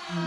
संभल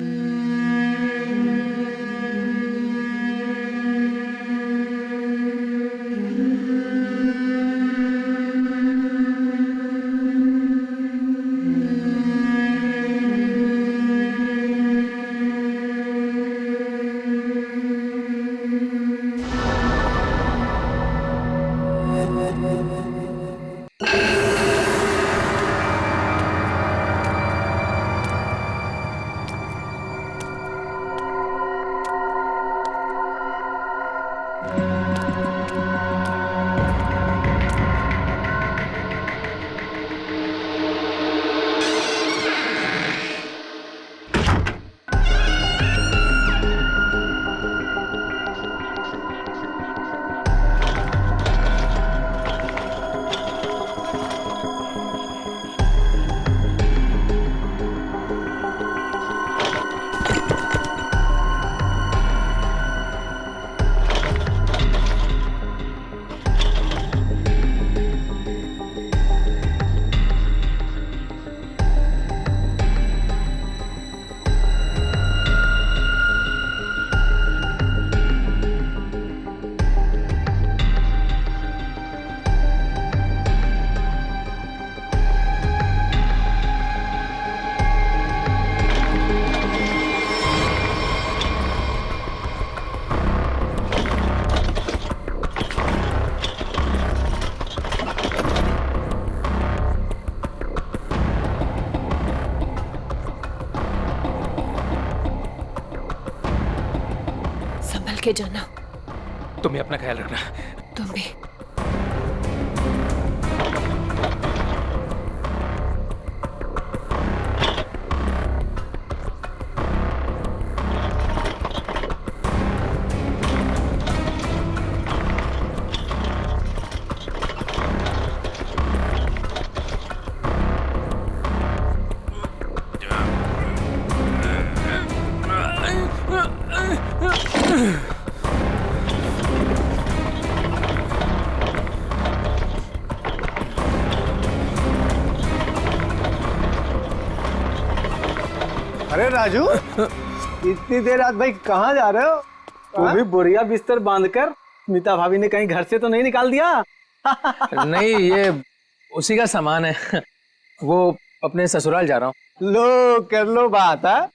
के जाना। तुम्हें अपना ख्याल रखना। तुम भी। अरे राजू, इतनी देर रात भाई कहाँ जा रहे हो? वो भी बोरिया बिस्तर बांधकर। मीता भाभी ने कहीं घर से तो नहीं निकाल दिया? नहीं, ये उसी का सामान है। वो अपने ससुराल जा रहा हूँ। लो कर लो बात है।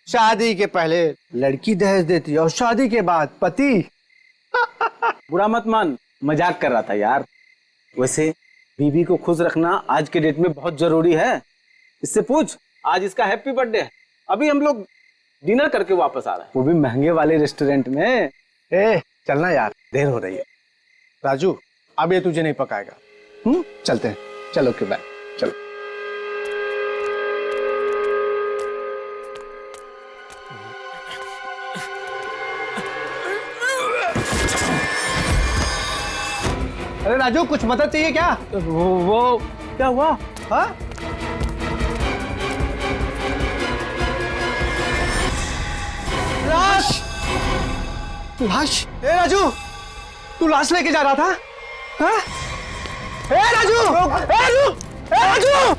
शादी के पहले लड़की दहेज देती है और शादी के बाद पति। बुरा मत मान, मजाक कर रहा था यार। वैसे बीवी को खुश रखना आज के डेट में बहुत जरूरी है। इससे पूछ, आज इसका हैप्पी बर्थडे है। अभी हम लोग डिनर करके वापस आ रहे हैं, वो भी महंगे वाले रेस्टोरेंट में। चलना यार, देर हो रही है। राजू, अब ये तुझे नहीं पकाएगा। चलते हैं। चलो के बाय। चलो। अरे राजू, कुछ मदद चाहिए क्या? वो क्या हुआ? हाँ? लाश! लाश? ए राजू, तू लाश लेके जा रहा था? हाँ? ए राजू! ए राजू! ए राजू!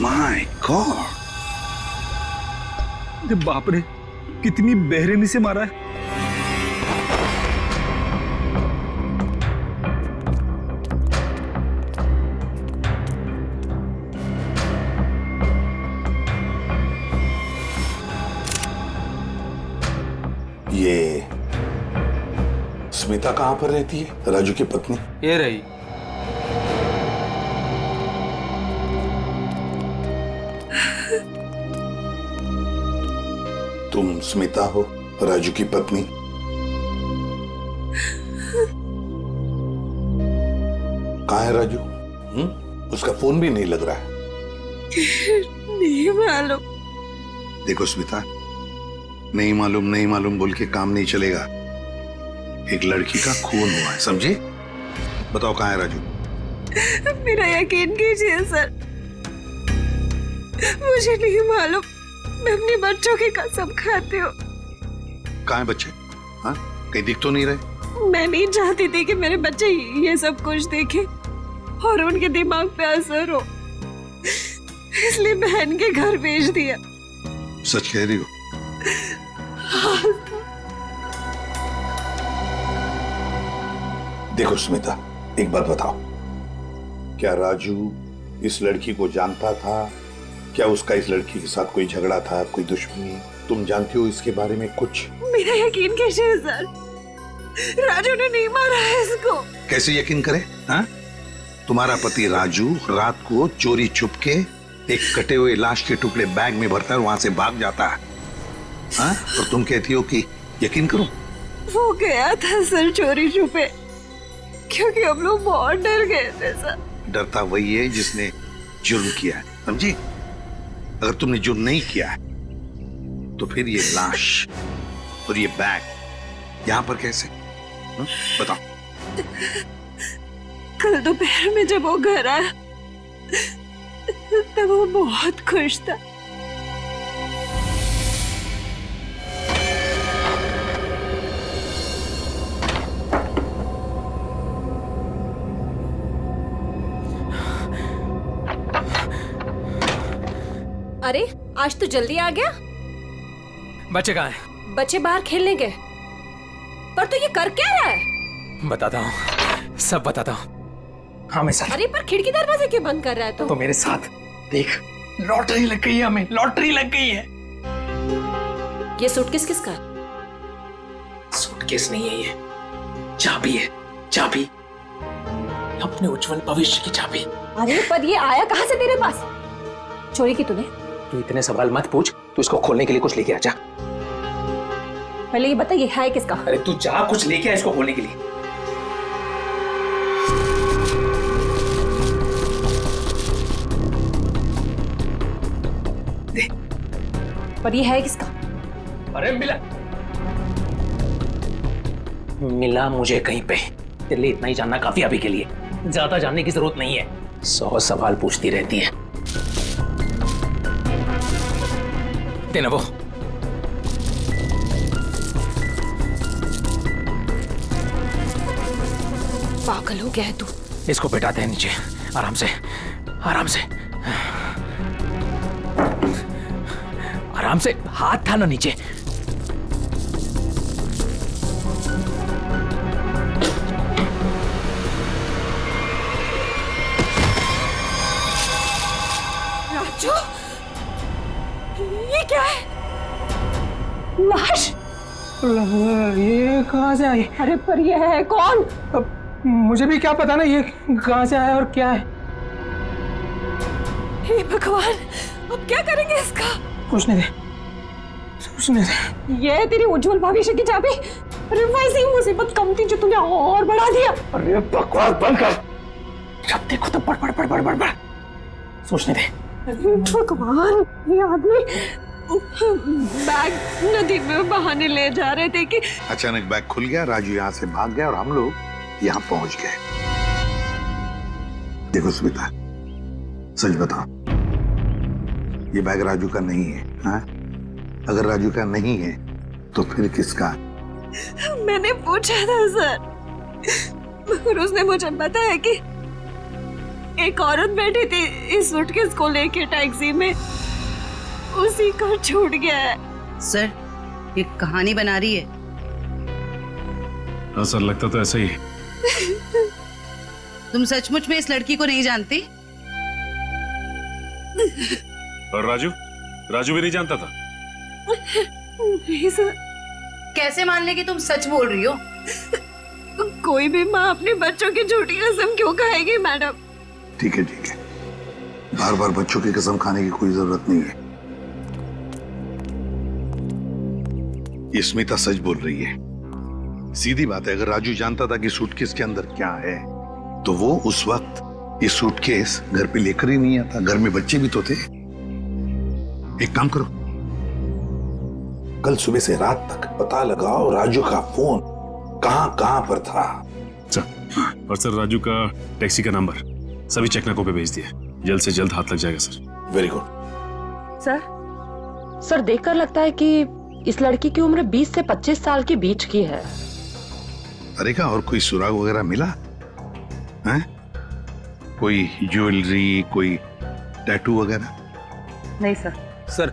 My god! अरे बाप रे, कितनी बेरहमी से मारा है। ये स्मिता कहाँ पर रहती है, राजू की पत्नी? ये रही। तुम स्मिता हो, राजू की पत्नी? कहाँ है राजू? उसका फोन भी नहीं लग रहा है। नहीं मालूम। देखो स्मिता, नहीं मालूम बोल के काम नहीं चलेगा। एक लड़की का खून हुआ है, समझे? बताओ कहाँ है राजू? मेरा यकीन कीजिए सर, मुझे नहीं मालूम। मैं अपने बच्चों की कसम खाती हूँ। कहाँ है बच्चे? हाँ, कहीं दिख तो नहीं रहे? मैं नहीं चाहती थी कि मेरे बच्चे ये सब कुछ देखें और उनके दिमाग पे असर हो, इसलिए बहन के घर भेज दिया। सच कह रही हो? देखो स्मिता, एक बात बताओ, क्या राजू इस लड़की को जानता था? क्या उसका इस लड़की के साथ कोई झगड़ा था, कोई दुश्मनी? तुम जानती हो इसके बारे में कुछ? मेरा यकीन कीजिए सर, राजू ने नहीं मारा है इसको। कैसे यकीन करे? हाँ? तुम्हारा पति राजू रात को चोरी छुप के एक कटे हुए लाश के टुकड़े बैग में भरता है और वहां से भाग जाता है। हाँ? और तुम कहती हो कि यकीन करो? वो गया था सर चोरी छुपे, क्योंकि हम लोग बहुत डर गए थे सर। डरता वही है जिसने जुर्म किया है, समझी? अगर तुमने जुर्म नहीं किया है तो फिर ये लाश और ये बैग यहाँ पर कैसे? बताओ। कल दोपहर में जब वो घर आया तब वो बहुत खुश था। अरे आज तो जल्दी आ गया। बच्चे कहाँ हैं? बच्चे बाहर खेलने गए। पर तो ये कर क्या रहा है? बताता हूँ, सब बताता हूँ। हाँ मैं सर। अरे पर खिड़की दरवाजे क्यों बंद कर रहा है तो मेरे साथ देख, लॉटरी लग गई है, हमें लॉटरी लग गई है। ये सूटकेस किसका? सूटकेस नहीं है, ये चाबी है, चाबी, अपने उज्जवल भविष्य की चाबी। अरे पर ये आया कहाँ से तेरे पास? चोरी की तूने? तू इतने सवाल मत पूछ, तू इसको खोलने के लिए कुछ लेके आ जा। पहले ये बता ये है किसका? अरे तू जा, कुछ लेके आ इसको खोलने के लिए। दे। पर ये है किसका? अरे मिला मुझे कहीं पे। तेरे लिए इतना ही जानना काफी अभी के लिए, ज्यादा जानने की जरूरत नहीं है। 100 सवाल पूछती रहती है। देना वो। पागल हो गया है तू। इसको बैठाते हैं नीचे, आराम से, आराम से, आराम से। हाथ था ना नीचे। राजू, ये क्या है? लाश? ये कहाँ से आई? अरे पर ये है कौन? अब मुझे भी क्या पता ना ये कहाँ से आया और क्या है। हे भगवान, अब क्या करेंगे इसका? सोचने दे, सोचने दे। ये है तेरी उज्जवल भविष्य की चाबी। अरे वैसे ही मुसीबत कम थी जो तूने और बढ़ा दिया। अरे बकवास बंद कर, जब देखो तो बड़ बड़ बड़ बड़ बड़ बड़। सोचने दे। भगवान, ये आदमी बैग नदी में बहाने ले जा रहे थे कि अचानक बैग खुल गया, राजू यहाँ से भाग गया और हम लोग यहाँ पहुंच गए। देखो स्मिता, सच बताओ, ये बैग राजू का नहीं है। हाँ? अगर राजू का नहीं है तो फिर किसका? मैंने पूछा था सर, मगर उसने मुझे बताया कि एक औरत बैठी थी इस सूटकेस को लेके टैक्सी में, उसी का छूट गया है। सर, ये कहानी बना रही है। हाँ सर, लगता तो ऐसा ही। तुम सचमुच में इस लड़की को नहीं जानती? और राजू भी नहीं जानता था? नहीं सर। कैसे मान ले कि तुम सच बोल रही हो? कोई भी माँ अपने बच्चों की झूठी कसम क्यों खाएगी मैडम? ठीक है ठीक है, बार बार बच्चों की कसम खाने की कोई जरूरत नहीं है। ये स्मिता सच बोल रही है। सीधी बात है, अगर राजू जानता था कि सूटकेस के अंदर क्या है तो वो उस वक्त ये सूटकेस घर पे लेकर ही नहीं आता। घर में बच्चे भी तो थे। एक काम करो, कल सुबह से रात तक पता लगाओ राजू का फोन कहां कहां पर था। सर, और सर राजू का टैक्सी का नंबर सभी चेकनाकों पे भेज दिया, जल्द से जल्द हाथ लग जाएगा सर। Very good. सर देखकर लगता है कि इस लड़की की उम्र 20 से 25 साल के बीच की है। अरे का और कोई सुराग वगैरह मिला है? कोई ज्वेलरी, कोई टैटू वगैरह? नहीं सर। सर,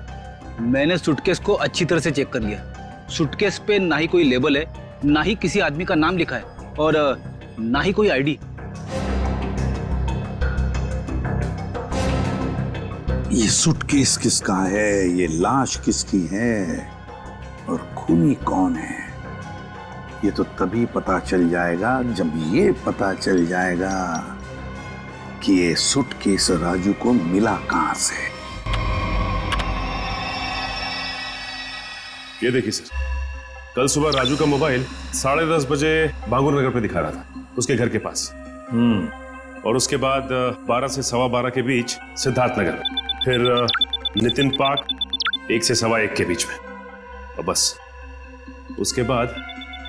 मैंने सूटकेस को अच्छी तरह से चेक कर लिया। सूटकेस पे ना ही कोई लेबल है, ना ही किसी आदमी का नाम लिखा है और ना ही कोई आईडी। ये सूटकेस किसका है, ये लाश किसकी है और खूनी कौन है, ये तो तभी पता चल जाएगा जब ये पता चल जाएगा कि ये सूटकेस राजू को मिला कहां से। ये देखिए सर, कल सुबह राजू का मोबाइल 10:30 बजे बांगुर नगर पे दिखा रहा था, उसके घर के पास। और उसके बाद 12 से 12:15 के बीच सिद्धार्थ नगर, फिर नितिन पार्क 1 से 1:15 के बीच में, और बस उसके बाद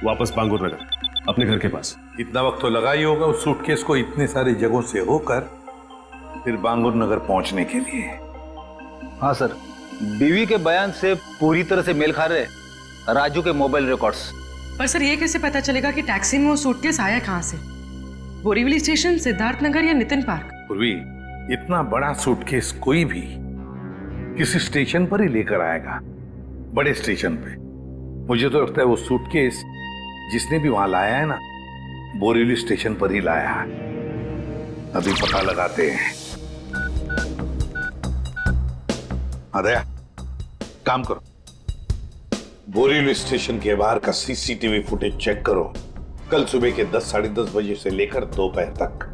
वापस बांगुर नगर अपने घर के पास। इतना वक्त तो लगा ही होगा उस सूटकेस को इतने सारी जगहों से होकर फिर बांगुर नगर पहुंचने के लिए। हाँ सर, बीवी के बयान से पूरी तरह से मेल खा रहे राजू के मोबाइल रिकॉर्ड्स। पर सर ये कैसे पता चलेगा कि टैक्सी में वो सूटकेस आया कहाँ से? बोरीवली स्टेशन, सिद्धार्थ नगर या नितिन पार्क? पूर्वी, इतना बड़ा सूटकेस कोई भी किसी स्टेशन पर ही लेकर आएगा, बड़े स्टेशन पे। मुझे तो लगता है वो सूटकेस जिसने भी वहां लाया है ना, बोरीवली स्टेशन पर ही लाया है। अभी पता लगाते हैं। दया, काम करो, बोरीवली स्टेशन के बाहर का सीसीटीवी फुटेज चेक करो। कल सुबह के 10, 10:30 बजे से लेकर दोपहर तक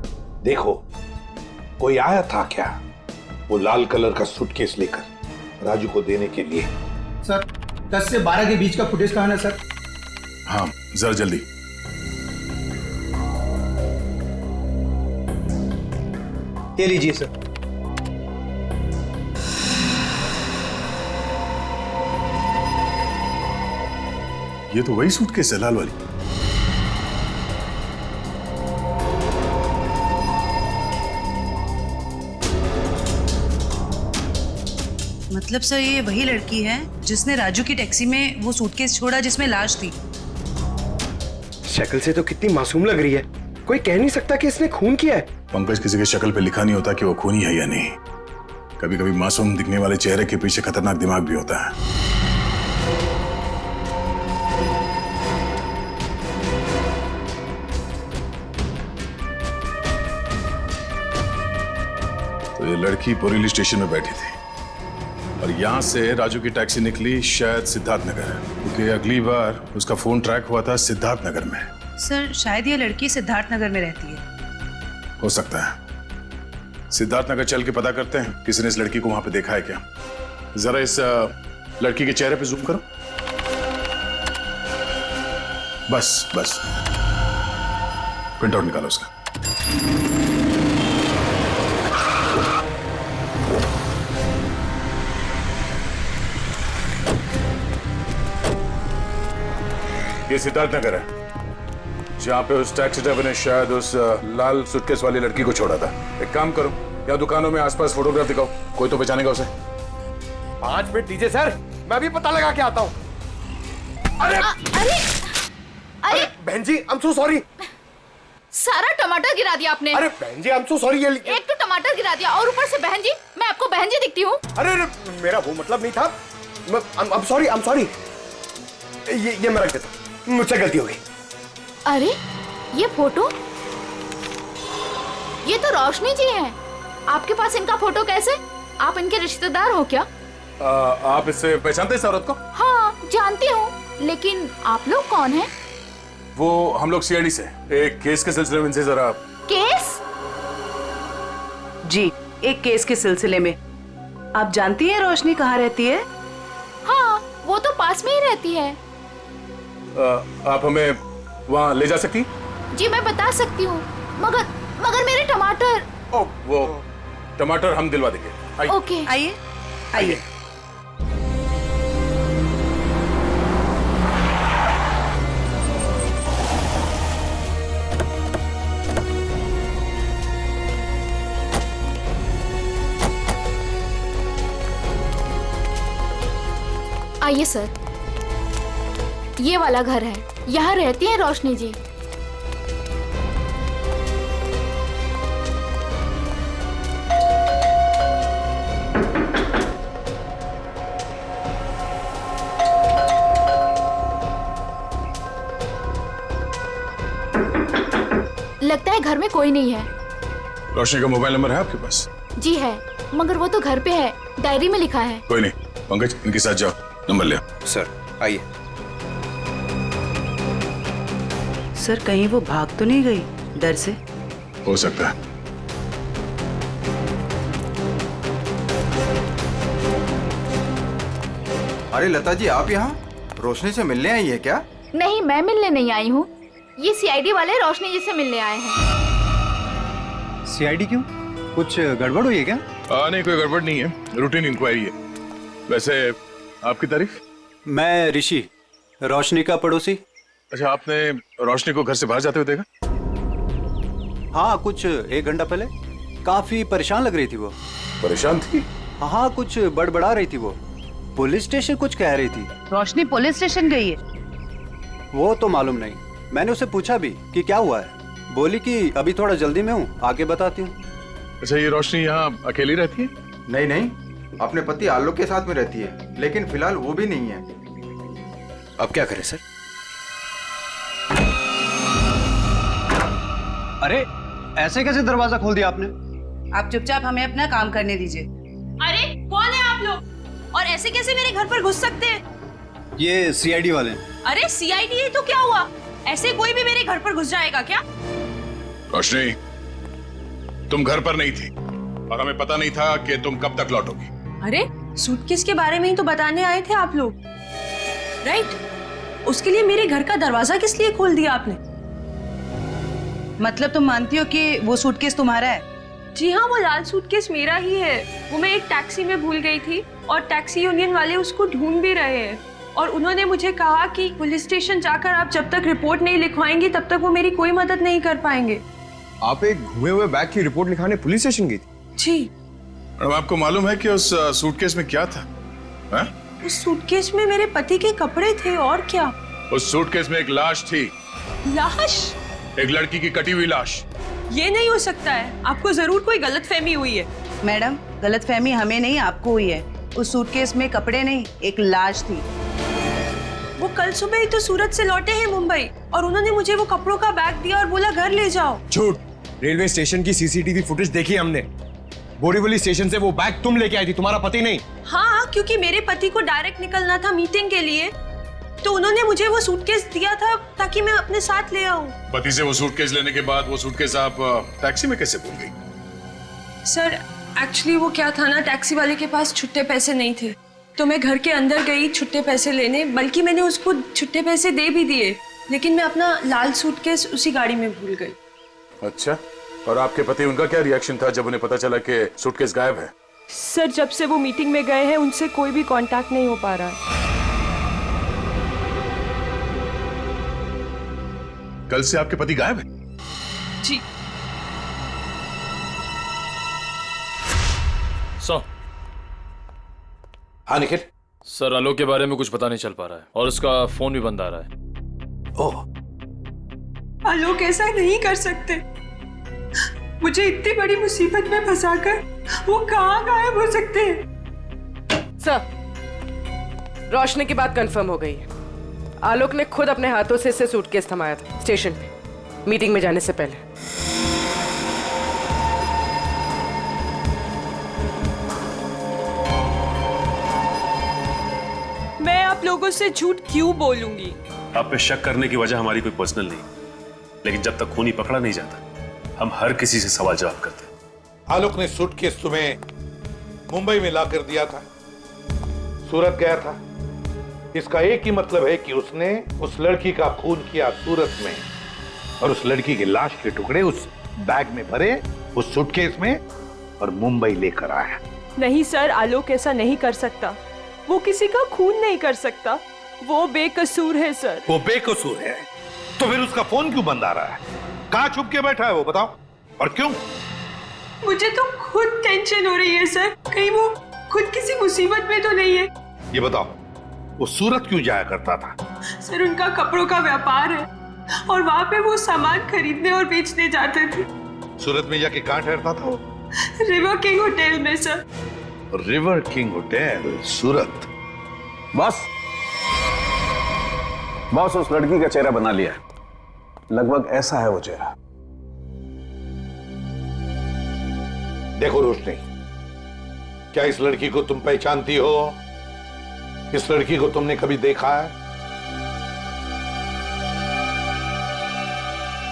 देखो कोई आया था क्या वो लाल कलर का सूटकेस लेकर राजू को देने के लिए। सर, 10 से 12 के बीच का फुटेज कहाँ है सर? हाँ जरा जल्दी। ये लीजिए सर। ये तो वही सूटकेस है, लाल वाली। मतलब सर ये वही लड़की है जिसने राजू की टैक्सी में वो सूटकेस छोड़ा जिसमें लाश थी। शक्ल से तो कितनी मासूम लग रही है, कोई कह नहीं सकता कि इसने खून किया है। पंकज, किसी की शक्ल पे लिखा नहीं होता कि वो खूनी है या नहीं। कभी कभी मासूम दिखने वाले चेहरे के पीछे खतरनाक दिमाग भी होता है। तो ये लड़की बोरीवली स्टेशन में बैठी थी और यहाँ से राजू की टैक्सी निकली शायद सिद्धार्थ नगर, क्योंकि अगली बार उसका फोन ट्रैक हुआ था सिद्धार्थ नगर में। सर शायद ये लड़की सिद्धार्थ नगर में रहती है। हो सकता है। सिद्धार्थ नगर चल के पता करते हैं किसी ने इस लड़की को वहां पे देखा है क्या। जरा इस लड़की के चेहरे पे जूम करो। बस बस, प्रिंट आउट निकालो उसका। ये सिद्धार्थ नगर है जहां पे उस टैक्सी ड्राइवर ने शायद उस लाल सूटकेस वाली लड़की को छोड़ा था। एक काम करो, या दुकानों में आसपास फोटोग्राफ दिखाओ, कोई तो पहचानेगा उसे। 5 मिनट दीजिए सर, मैं भी पता लगा के आता हूँ। अरे अरे अरे बहन जी, आई एम सो सॉरी। सारा टमाटर गिरा दिया आपने। अरे बहन जी, आई एम सो सॉरी। ये एक तो टमाटर गिरा दिया और ऊपर से बहन जी, मैं आपको बहन जी दिखती हूँ? अरे मेरा वो मतलब नहीं था। I am sorry. ये मैं रख देता, मुझसे गलती हो गई। अरे ये फोटो, ये तो रोशनी जी हैं। आपके पास इनका फोटो कैसे? आप इनके रिश्तेदार हो क्या? आप इससे पहचानते हैं इस औरत को? हाँ जानती हूँ, लेकिन आप लोग कौन हैं? वो हम लोग सीआईडी से एक केस के सिलसिले में इनसे जरा। केस? जी, एक केस के सिलसिले में। आप जानती हैं रोशनी कहाँ रहती है? हाँ, वो तो पास में ही रहती है। आप हमें वहाँ ले जा सकती? जी मैं बता सकती हूँ, मगर मेरे टमाटर। ओ, वो टमाटर हम दिलवा देंगे। आइए। ओके। आइए आइए। आइए सर, ये वाला घर है, यहाँ रहती है रोशनी जी। लगता है घर में कोई नहीं है। रोशनी का मोबाइल नंबर है आपके पास? जी है, मगर वो तो घर पे है, डायरी में लिखा है। कोई नहीं, पंकज इनके साथ जाओ, नंबर ले आओ। सर आइए। सर कहीं वो भाग तो नहीं गई डर से? हो सकता है। अरे लता जी, आप यहाँ रोशनी से मिलने आई है क्या? नहीं, मैं मिलने नहीं आई हूँ, ये सीआईडी वाले रोशनी जी से मिलने आए हैं। सीआईडी क्यों? कुछ गड़बड़ हुई है क्या? नहीं, कोई गड़बड़ नहीं है, रूटीन इंक्वायरी है। वैसे आपकी तारीफ? मैं ऋषि, रोशनी का पड़ोसी। अच्छा, आपने रोशनी को घर से बाहर जाते हुए देखा? हाँ, कुछ 1 घंटा पहले। काफी परेशान लग रही थी वो। परेशान थी? हाँ, कुछ बड़बड़ा रही थी वो। पुलिस स्टेशन कुछ कह रही थी। रोशनी पुलिस स्टेशन गई है? वो तो मालूम नहीं, मैंने उससे पूछा भी कि क्या हुआ है। बोली कि अभी थोड़ा जल्दी में हूँ, आके बताती हूँ। अच्छा, ये रोशनी यहाँ अकेली रहती है? नहीं नहीं, अपने पति आलोक के साथ में रहती है, लेकिन फिलहाल वो भी नहीं है। अब क्या करें सर? अरे ऐसे कैसे दरवाजा खोल दिया आपने? आप चुपचाप हमें अपना काम करने दीजिए। अरे कौन है आप लोग, और ऐसे कैसे मेरे घर पर घुस सकते हैं? ये सीआईडी वाले हैं। अरे सीआईडी है तो क्या हुआ, ऐसे कोई भी मेरे घर पर घुस जाएगा क्या? रोशनी, तुम घर पर नहीं थी और हमें पता नहीं था कि तुम कब तक लौटोगी। अरे सूटकेस के बारे में ही तो बताने आए थे आप लोग, राइट? उसके लिए मेरे घर का दरवाजा किस लिए खोल दिया आपने? मतलब तुम मानती हो कि वो सूटकेस तुम्हारा है? जी हाँ, वो लाल सूटकेस मेरा ही है। वो मैं एक टैक्सी में भूल गई थी और टैक्सी यूनियन वाले उसको ढूंढ भी रहे हैं, और उन्होंने मुझे कहा कि पुलिस स्टेशन जाकर आप जब तक रिपोर्ट नहीं लिखवाएंगी तब तक वो मेरी कोई मदद नहीं कर पाएंगे। आप एक घुमे हुए बैग की रिपोर्ट लिखाने पुलिस स्टेशन गई थी? जी। मैडम, आपको मालूम है कि उस सूटकेस में क्या था? है? उस सूटकेस में मेरे पति के कपड़े थे, और क्या? उस सूटकेस में एक लाश थी। लाश? एक लड़की की कटी हुई लाश। ये नहीं हो सकता है, आपको जरूर कोई गलतफहमी हुई है। मैडम, गलतफहमी हमें नहीं आपको हुई है। उस सूटकेस में कपड़े नहीं, एक लाश थी। वो कल सुबह ही तो सूरत से लौटे हैं मुंबई, और उन्होंने मुझे वो कपड़ों का बैग दिया और बोला घर ले जाओ। झूठ। रेलवे स्टेशन की सीसीटीवी फुटेज देखी हमने। बोरीवली स्टेशन से वो बैग तुम लेके आई थी, तुम्हारा पति नहीं। हाँ, क्योंकि मेरे पति को डायरेक्ट निकलना था मीटिंग के लिए, तो उन्होंने मुझे वो सूटकेस दिया था ताकि मैं अपने साथ ले आऊं। पति से वो सूटकेस लेने के बाद वो सूटकेस आप टैक्सी में कैसे भूल गई? सर एक्चुअली वो क्या था ना, टैक्सी वाले के पास छुट्टे पैसे नहीं थे, तो मैं घर के अंदर गई छुट्टे पैसे लेने, बल्कि मैंने उसको छुट्टे पैसे दे भी दिए, लेकिन मैं अपना लाल सूटकेस उसी गाड़ी में भूल गई। अच्छा, और आपके पति, उनका क्या रिएक्शन था जब उन्हें पता चला कि सूटकेस गायब है? सर जब से वो मीटिंग में गए हैं उनसे कोई भी कांटेक्ट नहीं हो पा रहा है। कल से आपके पति गायब है? जी। हाँ निखिल। सर, आलोक के बारे में कुछ पता नहीं चल पा रहा है और उसका फोन भी बंद आ रहा है। ओह, आलोक ऐसा नहीं कर सकते, मुझे इतनी बड़ी मुसीबत में फंसाकर वो कहाँ गायब हो सकते हैं? सर, रोशनी की बात कंफर्म हो गई है। आलोक ने खुद अपने हाथों से इसे सूटकेस थमाया था स्टेशन पे, मीटिंग में जाने से पहले। मैं आप लोगों से झूठ क्यों बोलूंगी? आप पे शक करने की वजह हमारी कोई पर्सनल नहीं, लेकिन जब तक खूनी पकड़ा नहीं जाता हम हर किसी से सवाल जवाब करते हैं। आलोक ने सूटकेस तुम्हें मुंबई में ला कर दिया था, सूरत गया था। इसका एक ही मतलब है कि उसने उस लड़की का खून किया सूरत में, और उस लड़की की लाश के टुकड़े उस बैग में भरे, उस सूटकेस में, और मुंबई लेकर आया। नहीं सर, आलोक ऐसा नहीं कर सकता। वो किसी का खून नहीं कर सकता। वो बेकसूर है सर। वो बेकसूर है तो फिर उसका फोन क्यों बंद आ रहा है? कहां छुप के बैठा है वो, बताओ, और क्यों? मुझे तो खुद टेंशन हो रही है सर, कहीं वो खुद किसी मुसीबत में तो नहीं है। ये बताओ, वो सूरत क्यों जाया करता था? सर उनका कपड़ों का व्यापार है और वहाँ पे वो सामान खरीदने और बेचने जाते थे। सूरत में जाके कहां ठहरता था वो? रिवर किंग होटल में सर। रिवर किंग होटल, सूरत। बॉस उस लड़की का चेहरा बना लिया, लगभग ऐसा है वो चेहरा। देखो रोशनी, क्या इस लड़की को तुम पहचानती हो? इस लड़की को तुमने कभी देखा है?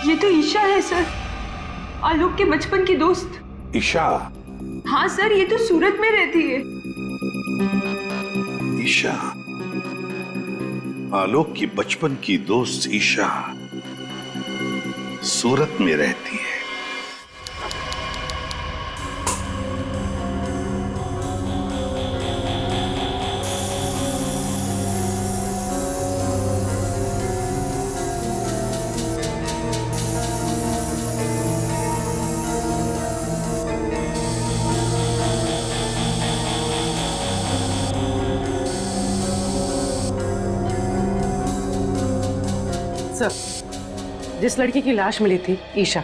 ये तो ईशा है सर, आलोक के बचपन की दोस्त। ईशा? हाँ सर, ये तो सूरत में रहती है। ईशा, आलोक की बचपन की दोस्त ईशा सूरत में रहती है। जिस लड़की की लाश मिली थी ईशा,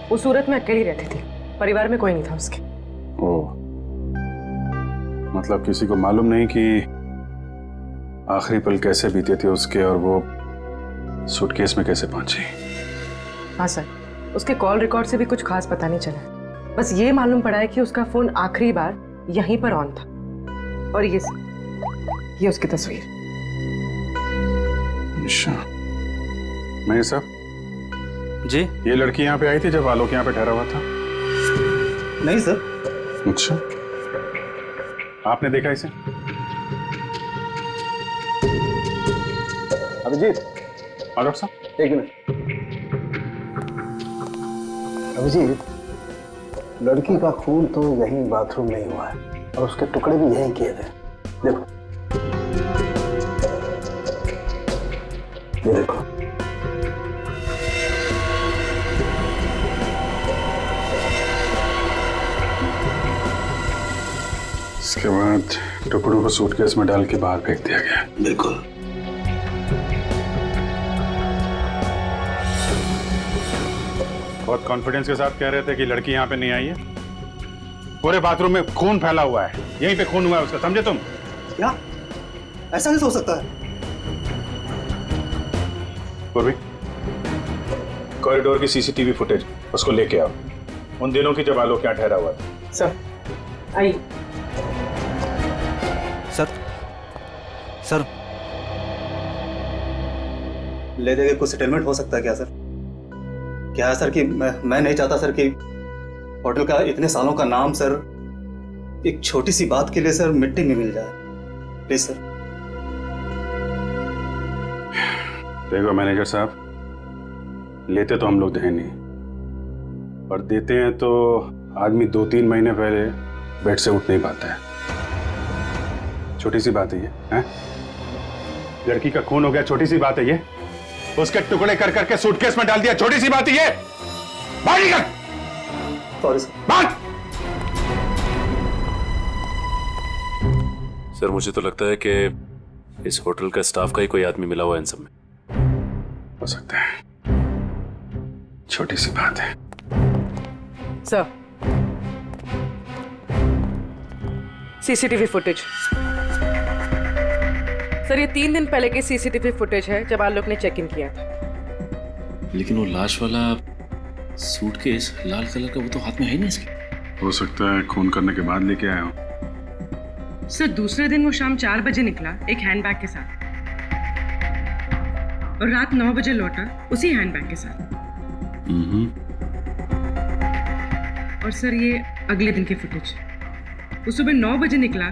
वो सूरत में अकेली रहती थी, परिवार में कोई नहीं था उसके। ओह, मतलब किसी को मालूम नहीं कि आखिरी पल कैसे बीते थे उसके, और वो सूटकेस में कैसे पहुंची। हाँ सर, उसके कॉल रिकॉर्ड से भी कुछ खास पता नहीं चला। बस ये मालूम पड़ा है कि उसका फोन आखिरी बार यहीं पर ऑन था। और ये उसकी तस्वीर। अच्छा, मैं सब जी, ये लड़की यहाँ पे आई थी जब आलोक यहाँ पे ठहरा हुआ था? नहीं सर। अच्छा, आपने देखा इसे? अभिजीत, डॉक्टर साहब एक मिनट। अभिजीत, लड़की का खून तो यहीं बाथरूम में ही हुआ है और उसके टुकड़े भी यहीं किए थे। देखो, ये देखो। इसके बाद टुकड़ों को सूटकेस में डाल के बाहर फेंक दिया गया। बिल्कुल। बहुत कॉन्फिडेंस के साथ कह रहे थे कि लड़की यहाँ पे नहीं आई है। पूरे बाथरूम में खून फैला हुआ है, यहीं पे खून हुआ है उसका, समझे तुम? क्या? ऐसा नहीं हो सकता है। पूर्वी, कॉरिडोर की सीसीटीवी फुटेज उसको लेके आओ, उन दिनों की जब आलोक यहाँ ठहरा हुआ था। Sir I. सर ले देके कुछ सेटलमेंट हो सकता है क्या सर? क्या है सर कि मैं नहीं चाहता सर कि होटल का इतने सालों का नाम सर एक छोटी सी बात के लिए सर मिट्टी में मिल जाए। Please sir. देखो मैनेजर साहब, लेते तो हम लोग हैं नहीं, और देते हैं तो आदमी 2-3 महीने पहले बेड से उठ नहीं पाता है। छोटी सी बात है ये, हैं? लड़की का खून हो गया, छोटी सी बात है ये। उसके टुकड़े कर करके सूटकेस में डाल दिया, छोटी सी बात है ये। बाहर निकल। Sorry sir. बात। सर मुझे तो लगता है कि इस होटल का स्टाफ का ही कोई आदमी मिला हुआ है इन सब में। हो सकता है, छोटी सी बात है। Sir, CCTV footage. सर ये 3 दिन पहले की सीसीटीवी फुटेज है जब आलोक ने चेक इन किया था। लेकिन वो लाश वाला सूटकेस लाल कलर का, वो तो हाथ में है ही नहीं इसके। हो सकता है खून करने के बाद लेके आया हो। सर दूसरे दिन वो शाम 4 बजे निकला एक हैंडबैग के साथ। और रात 9 बजे लौटा उसी हैंडबैग के साथ। और सर ये अगले दिन की फुटेज। वो सुबह 9 बजे निकला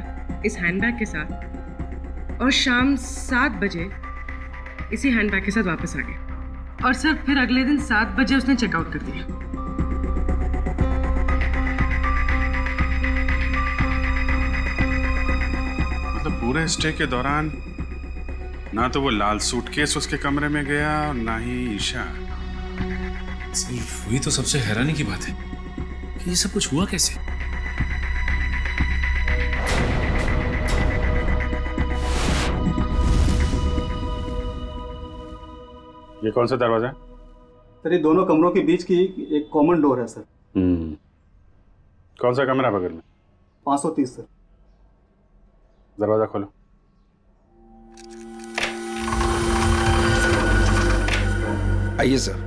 इस हैंडबैग के साथ और शाम 7 बजे इसी हैंडबैग के साथ वापस आ गया। और सर फिर अगले दिन 7 बजे उसने चेकआउट कर दिया। मतलब पूरे स्टे के दौरान ना तो वो लाल सूटकेस उसके कमरे में गया और ना ही ईशा। सिर्फ वही तो सबसे हैरानी की बात है कि ये सब कुछ हुआ कैसे। ये कौन सा दरवाजा है? सर ये दोनों कमरों के बीच की एक कॉमन डोर है सर। कौन सा कमरा बगल में? 530 सर। दरवाजा खोलो। आइए सर।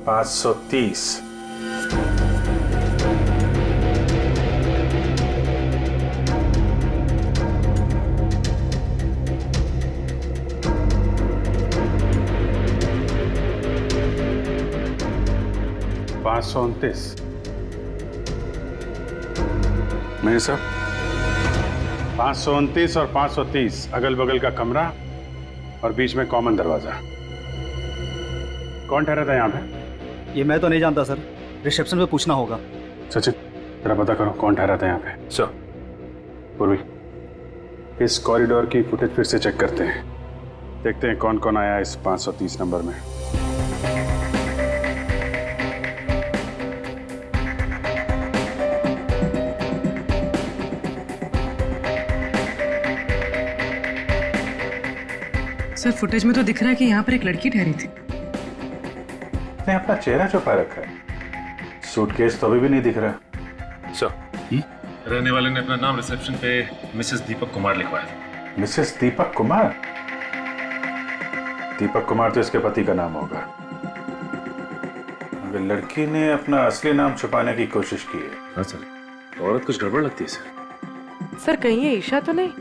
पाँच 530। नहीं सर, 529 और 530 अगल बगल का कमरा और बीच में कॉमन दरवाजा। कौन ठहरा था यहाँ पे? ये मैं तो नहीं जानता सर, रिसेप्शन पे पूछना होगा। सचिन जरा पता करो कौन ठहरा था यहाँ पे। सर। पूर्वी, इस कॉरिडोर की फुटेज फिर से चेक करते हैं, देखते हैं कौन कौन आया इस 530 नंबर में। सर फुटेज में तो दिख रहा है कि यहाँ पर एक लड़की ठहरी थी। ने अपना चेहरा छुपा रखा है, सूटकेस तो अभी भी नहीं दिख रहा। सर, रहने वाले ने अपना नाम रिसेप्शन पे मिसेस दीपक कुमार लिखवाया था। मिसेस दीपक कुमार? दीपक कुमार तो इसके पति का नाम होगा, मगर लड़की ने अपना असली नाम छुपाने की कोशिश की है। हाँ सर, औरत कुछ गड़बड़ लगती है सर। सर कहीं ये ईशा तो नहीं?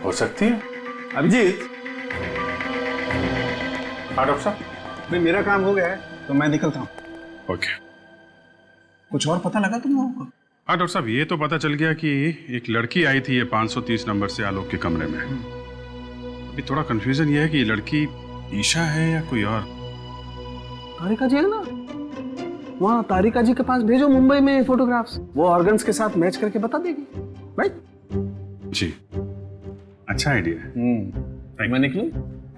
हो सकती है। अभिजीत, हाँ डॉक्टर साहब। भाई मेरा काम हो गया है तो मैं निकलता हूँ। ओके। कुछ और पता लगा तुम लोगों को? हाँ डॉक्टर साहब, ये तो पता चल गया कि एक लड़की आई थी ये 530 नंबर से आलोक के कमरे में। अभी थोड़ा कंफ्यूजन ये है कि ये लड़की ईशा है या कोई और। तारिका जी है ना, वहाँ तारिका जी के पास भेजो मुंबई में फोटोग्राफ्स, वो ऑर्गन्स के साथ मैच करके बता देगी। राइट जी, अच्छा आइडिया है। मैं निकलूं?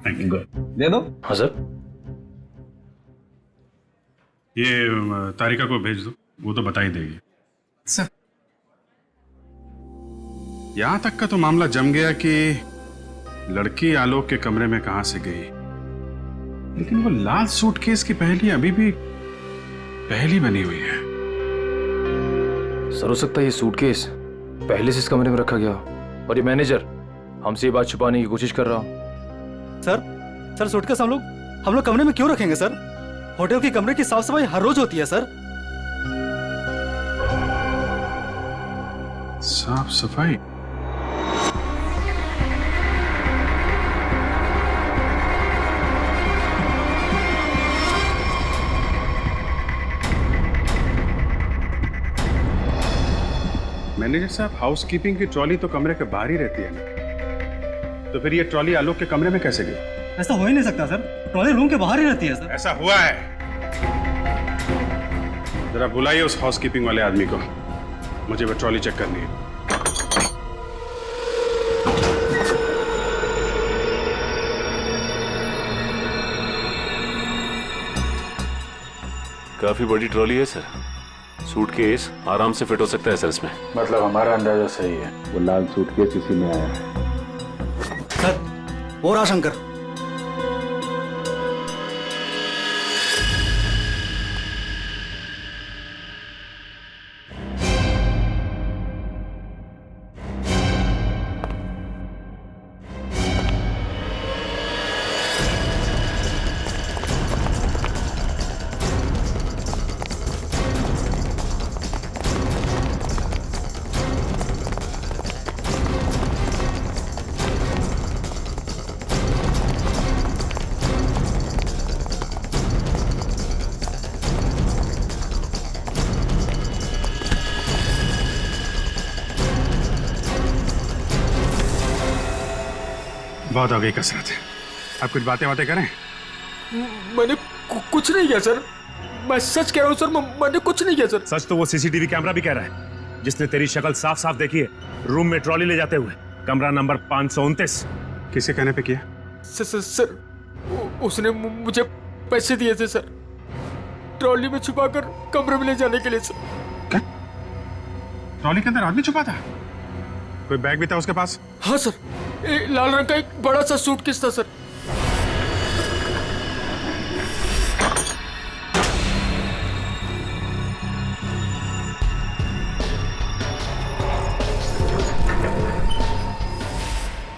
Thank you. दे दो। हाँ सर। ये तारिका को भेज दो, वो तो बता ही देगी। सर यहां तक का तो मामला जम गया कि लड़की आलोक के कमरे में कहां से गई, लेकिन वो लाल सूटकेस की पहेली अभी भी पहेली बनी हुई है। सर हो सकता है ये सूटकेस पहले से इस कमरे में रखा गया और ये मैनेजर हमसे ये बात छुपाने की कोशिश कर रहा हो। सर सूटकेस हम लोग कमरे में क्यों रखेंगे सर? होटल के कमरे की साफ सफाई हर रोज होती है सर। साफ सफाई? मैनेजर साहब, हाउसकीपिंग की ट्रॉली तो कमरे के बाहर ही रहती है ना, तो फिर ये ट्रॉली आलोक के कमरे में कैसे गई? ऐसा हो ही नहीं सकता सर, ट्रॉली रूम के बाहर ही रहती है सर। ऐसा हुआ है। जरा बुलाइए उस हाउसकीपिंग वाले आदमी को, मुझे वो ट्रॉली चेक करनी है। काफी बड़ी ट्रॉली है सर, सूटकेस आराम से फिट हो सकता है सर इसमें। मतलब हमारा अंदाजा सही है, वो लाल सूटकेस इसी में आया है। सर वो रहा शंकर। बहुत हो गई कसरत। अब कुछ बातें करें। मैंने कुछ नहीं किया सर, मैं सच कह रहा हूँ सर, मैंने कुछ नहीं किया सर। सच तो वो सीसीटीवी कैमरा भी कह रहा है, जिसने तेरी शक्ल साफ साफ देखी है रूम में ट्रॉली ले जाते हुए, कमरा नंबर 529। किसके कहने पे किया? सर उसने मुझे पैसे दिए थे सर, ट्रॉली में छुपाकर कमरे में ले जाने के लिए सर। क्या? ट्रॉली के अंदर आदमी छुपा था? कोई बैग भी था उसके पास? हाँ सर, लाल रंग का एक बड़ा सा सूटकेस था सर।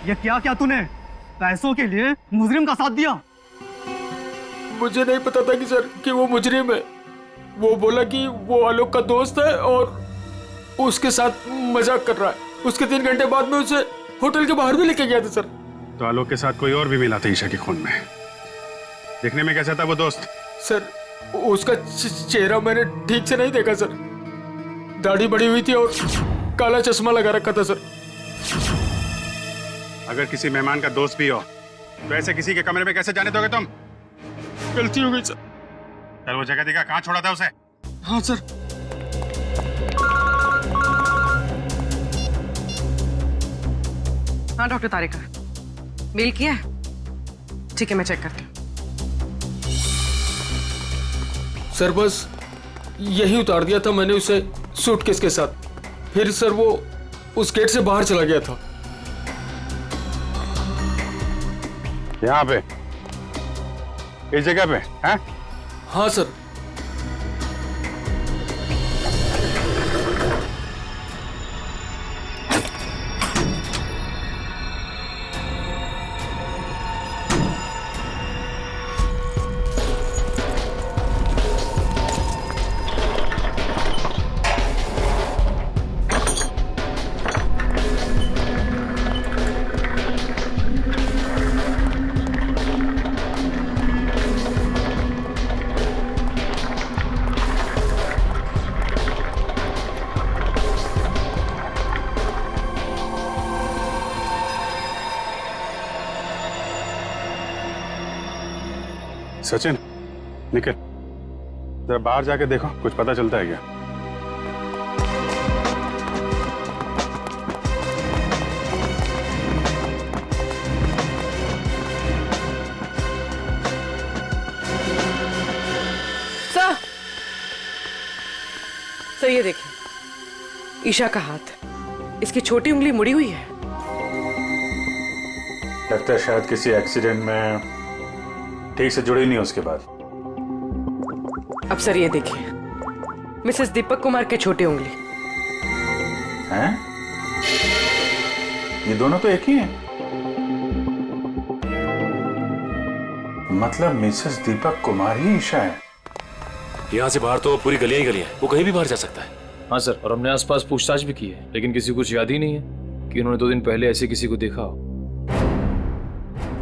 ये क्या क्या तूने पैसों के लिए मुजरिम का साथ दिया? मुझे नहीं पता था कि सर कि वो मुजरिम है। वो बोला कि वो आलोक का दोस्त है और उसके साथ मजाक कर रहा है। उसके 3 घंटे बाद में उसे होटल के बाहर भी लेके गया था सर। तो आलोक के साथ कोई और भी मिला था ईशा के खून में? देखने में कैसा था वो दोस्त? सर उसका चेहरा मैंने ठीक से नहीं देखा सर, दाढ़ी बड़ी हुई थी और काला चश्मा लगा रखा था सर। अगर किसी मेहमान का दोस्त भी हो तो ऐसे किसी के कमरे में कैसे जाने दोगे तुम? गलती हो गई सर। चल वो जगह दिखा, कहाँ छोड़ा था उसे? हाँ सर। हाँ डॉक्टर तारिका, मेल किया है? ठीक है, मैं चेक करती हूँ। सर बस यही उतार दिया था मैंने उसे सूटकेस के साथ, फिर सर वो उस गेट से बाहर चला गया था। यहाँ पे इस जगह पे? हैं? हाँ सर। सचिन निकल, जरा बाहर जाके देखो, कुछ पता चलता है क्या? सर ये देखिए, ईशा का हाथ, इसकी छोटी उंगली मुड़ी हुई है। लगता है शायद किसी एक्सीडेंट में ठीक से जुड़ी नहीं उसके बाद। अब सर ये देखिए, मिसेस दीपक कुमार के छोटी उंगली। हैं? ये दोनों तो एक ही हैं। मतलब मिसेस दीपक कुमार ही ईशा है। यहाँ से बाहर तो पूरी गलियां ही गलियां हैं, वो कहीं भी बाहर जा सकता है। हाँ सर, और हमने आसपास पूछताछ भी की है, लेकिन किसी को कुछ याद ही नहीं है कि उन्होंने 2 दिन पहले ऐसे किसी को देखा हो।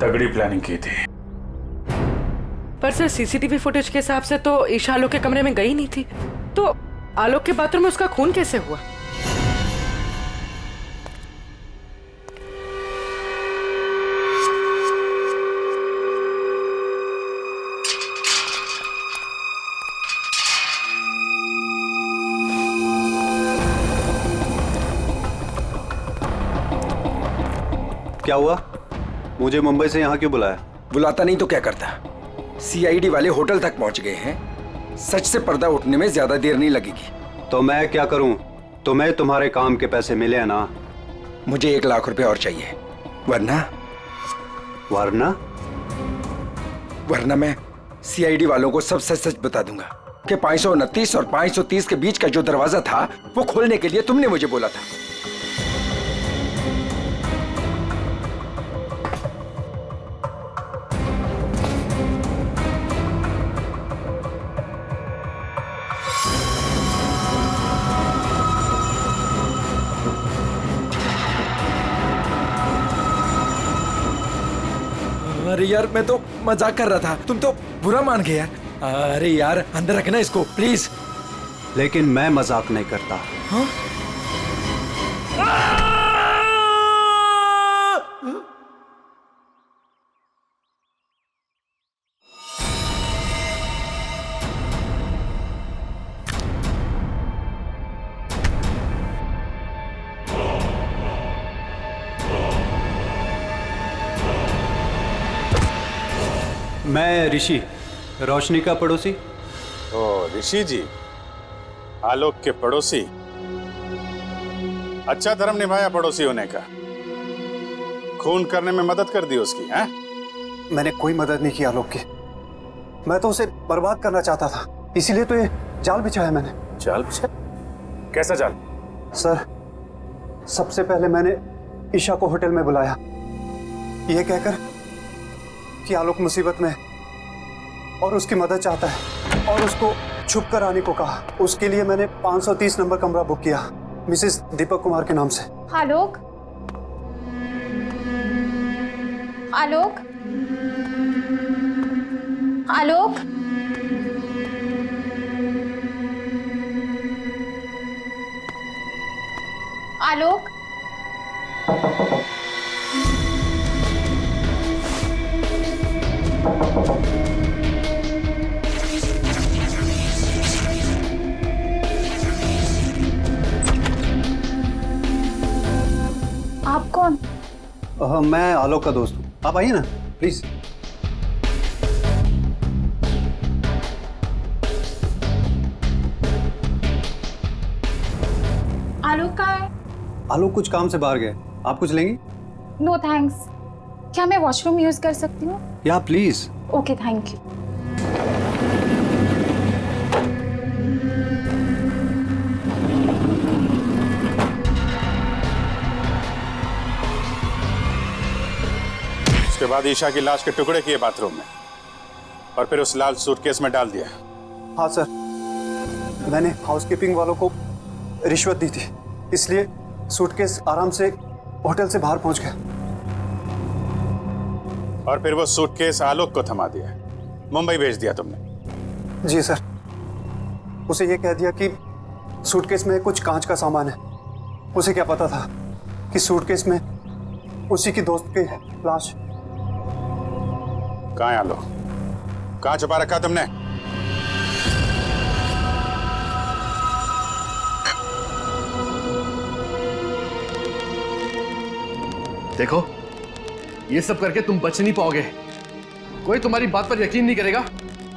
तगड़ी प्लानिंग की थी। पर सर सीसीटीवी फुटेज के हिसाब से तो ईशा आलोक के कमरे में गई नहीं थी, तो आलोक के बाथरूम में उसका खून कैसे हुआ? क्या हुआ? मुझे मुंबई से यहाँ क्यों बुलाया? बुलाता नहीं तो क्या करता? सीआईडी वाले होटल तक पहुंच गए हैं। सच से पर्दा उठने में ज्यादा देर नहीं लगेगी। तो मैं क्या करूं? तुम्हें तुम्हारे काम के पैसे मिले हैं ना? मुझे 1 लाख रुपए और चाहिए, वरना वरना मैं सीआईडी वालों को सब सच सच बता दूंगा कि 529 और 530 के बीच का जो दरवाजा था वो खोलने के लिए तुमने मुझे बोला था। अरे यार, मैं तो मजाक कर रहा था, तुम तो बुरा मान गए यार। अरे यार, अंदर रखना इसको प्लीज। लेकिन मैं मजाक नहीं करता। हाँ? मैं ऋषि, रोशनी का पड़ोसी। ओ ऋषि जी, आलोक के पड़ोसी। अच्छा धर्म निभाया पड़ोसी होने का। खून करने में मदद कर दी उसकी, हैं? मैंने कोई मदद नहीं की आलोक की। मैं तो उसे बर्बाद करना चाहता था, इसीलिए तो ये जाल बिछाया मैंने। जाल बिछाया? कैसा जाल? सर, सबसे पहले मैंने ईशा को होटल में बुलाया, ये कहकर कि आलोक मुसीबत में और उसकी मदद चाहता है, और उसको छुप कर आने को कहा। उसके लिए मैंने 530 नंबर कमरा बुक किया, मिसेस दीपक कुमार के नाम से। आलोक, आलोक, आलोक, आलोक, आप कौन? मैं आलोक का दोस्त हूँ, आप आइए ना प्लीज। आलोक कहाँ है? आलोक कुछ काम से बाहर गए, आप कुछ लेंगी? No thanks. क्या मैं वॉशरूम यूज कर सकती हूँ? या प्लीज। Okay, thank you. उसके बाद ईशा की लाश के टुकड़े किए बाथरूम में और फिर उस लाल सूटकेस में डाल दिया। हाँ सर, मैंने हाउसकीपिंग वालों को रिश्वत दी थी, इसलिए सूटकेस आराम से होटल से बाहर पहुंच गया। और फिर वो सूटकेस आलोक को थमा दिया, मुंबई भेज दिया तुमने? जी सर, उसे ये कह दिया कि सूटकेस में कुछ कांच का सामान है। उसे क्या पता था कि सूटकेस में उसी की दोस्त की लाश। कहाँ है आलोक? कहाँ छुपा रखा तुमने? देखो, ये सब करके तुम बच नहीं पाओगे। कोई तुम्हारी बात पर यकीन नहीं करेगा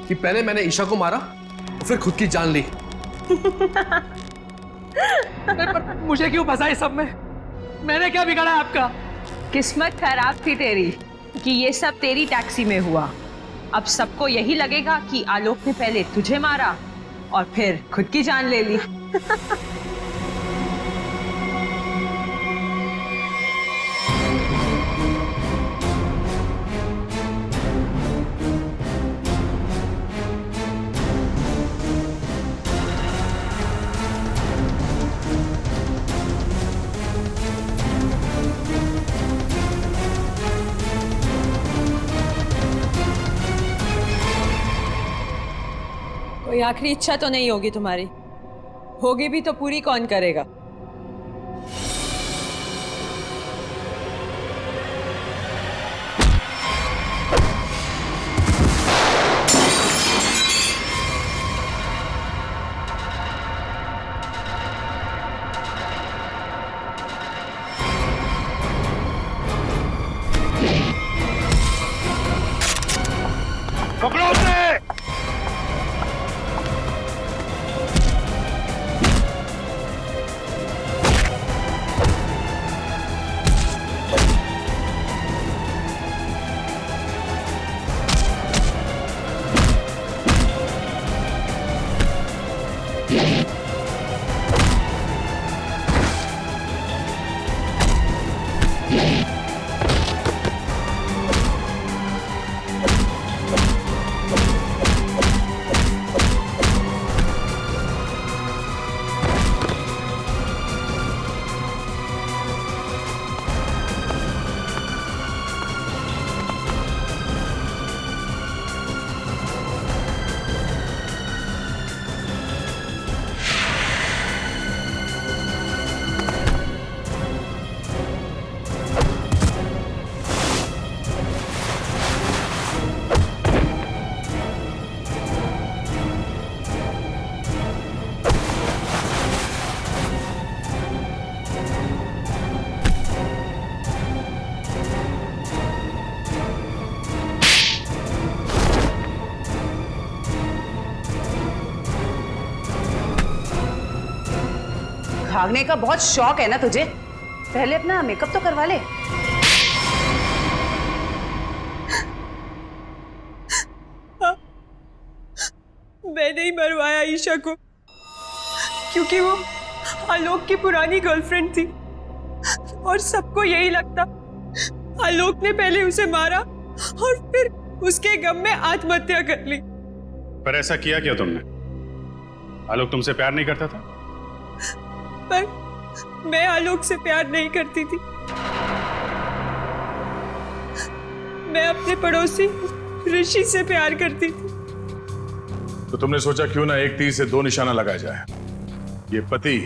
कि पहले मैंने ईशा को मारा और फिर खुद की जान ली। मुझे क्यों फंसा इस सब में? मैंने क्या बिगाड़ा आपका? किस्मत खराब थी तेरी कि ये सब तेरी टैक्सी में हुआ। अब सबको यही लगेगा कि आलोक ने पहले तुझे मारा और फिर खुद की जान ले ली। कोई आखिरी इच्छा तो नहीं होगी तुम्हारी? होगी भी तो पूरी कौन करेगा? पकड़ो उसे! भागने का बहुत शौक है ना तुझे? पहले अपना मेकअप तो करवा ले। मैंने ही मरवाया ईशा को, क्योंकि वो आलोक की पुरानी गर्लफ्रेंड थी और सबको यही लगता आलोक ने पहले उसे मारा और फिर उसके गम में आत्महत्या कर ली। पर ऐसा किया क्या तुमने? आलोक तुमसे प्यार नहीं करता था? पर मैं आलोक से प्यार नहीं करती थी। मैं अपने पड़ोसी ऋषि से प्यार करती थी। तो तुमने सोचा क्यों ना एक तीर से दो निशाना लगाया जाए। ये पति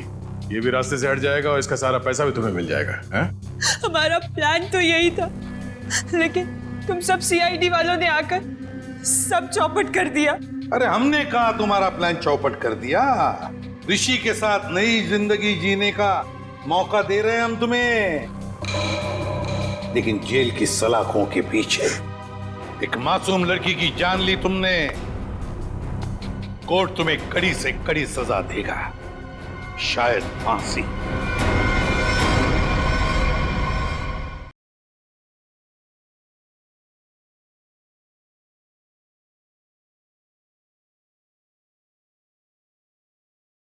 ये भी रास्ते से हट जाएगा और इसका सारा पैसा भी तुम्हें मिल जाएगा। है? हमारा प्लान तो यही था, लेकिन तुम सब सीआईडी वालों ने आकर सब चौपट कर दिया। अरे हमने कहा तुम्हारा प्लान चौपट कर दिया। ऋषि के साथ नई जिंदगी जीने का मौका दे रहे हैं हम तुम्हें, लेकिन जेल की सलाखों के पीछे एक मासूम लड़की की जान ली तुमने। कोर्ट तुम्हें कड़ी से कड़ी सजा देगा, शायद फांसी।